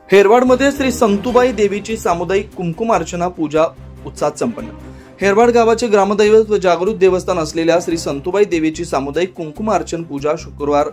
हेरवाडमध्ये श्री संतुबाई देवीची सामुदायिक कुंकुमार्चना पूजा उत्साहात संपन्न। हेरवाड गावाचे ग्रामदैवत व जागृत देवस्थान असलेल्या श्री संतुबाई देवीची सामुदायिक कुंकुमार्चन पूजा शुक्रवार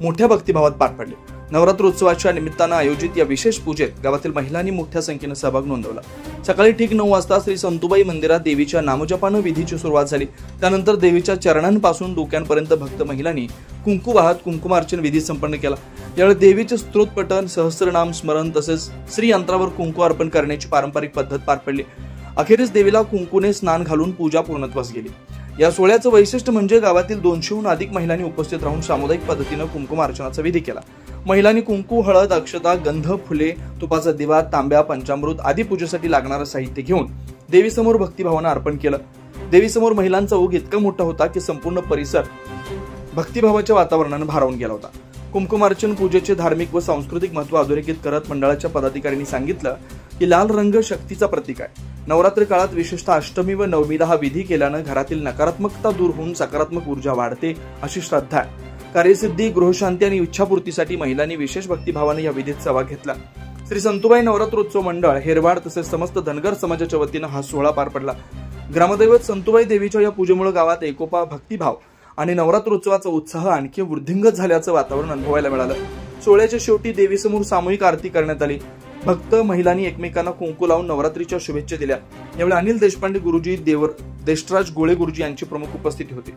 मोठ्या भक्तिभावात पार पडली। नवरात्रोत्सवाच्या निमित्तानं आयोजित या विशेष पूजेत गावातील महिलांनी मोठ्या संख्येने सहभाग नोंदवला। सकाळी ठीक 9 वाजता श्री संतुबाई मंदिरात देवीच्या नामजपानं विधीची सुरुवात झाली। त्यानंतर देवीच्या चरणांपासून डोक्यांपर्यंत भक्त महिलांनी कुंकू वाहत कुंकुमार्चन विधी संपन्न केला। यावेळी देवीचे स्तोत्र पठण, सहस्त्रनाम स्मरण तसेच श्री यंत्रावर कुंकू अर्पण करण्याची पारंपरिक पद्धत पार पडली। अखेरीस देवीला कुंकूने स्नान घालून पूजा पूर्णत्वास गेली। या सोहळ्याचं वैशिष्ट्य म्हणजे गावातील 200हून अधिक महिलांनी उपस्थित राहून सामुदायिक पद्धतीने कुंकुमार्चनाचा विधी केला। महिलांनी कुंकू, हळद, अक्षता, गंध, फुले, तुपाचा दिवा, तांब्या, पंचामृत आदी पूजेसाठी लागणारं साहित्य घेऊन देवीसमोर भक्तिभावानं अर्पण केलं। देवीसमोर महिलांचा ओघ इतका मोठा होता की संपूर्ण परिसर भक्तिभावाच्या वातावरणाने भारावून गेला होता। कुंकुमार्चन पूजेचे धार्मिक व सांस्कृतिक महत्त्व अधोरेखित करत मंडळाच्या पदाधिकाऱ्यांनी सांगितलं की लाल रंग शक्तीचा प्रतीक आहे। नवरात्री काळात विशेषतः अष्टमी व नवमीला हा विधी केल्यानं घरातील नकारात्मकता दूर होऊन सकारात्मक ऊर्जा वाढते अशी श्रद्धा आहे। कार्यसिद्धी, गृहशांती आणि इच्छापूर्तीसाठी महिलांनी विशेष भक्तिभावाने या विधीत सहभाग घेतला। श्री संतुबाई नवरात्रोत्सव मंडळ हेरवाड तसेच समस्त धनगर समाजाच्या वतीनं हा सोहळा पार पडला। ग्रामदैवत संतुबाई देवीच्या या पूजेमुळे गावात एकोपा, भक्तिभाव आणि नवरात्रोत्सवाचा उत्साह आणखी वृद्धिंगत झाल्याचं वातावरण अनुभवायला मिळालं। सोहळ्याच्या शेवटी देवीसमोर सामूहिक आरती करण्यात आली। भक्त महिलांनी एकमेकांना कुंकू लावून नवरात्रीच्या शुभेच्छा दिल्या। यावेळी अनिल देशपांडे गुरुजी, देशराज गोळे गुरुजी यांची प्रमुख उपस्थिती होती।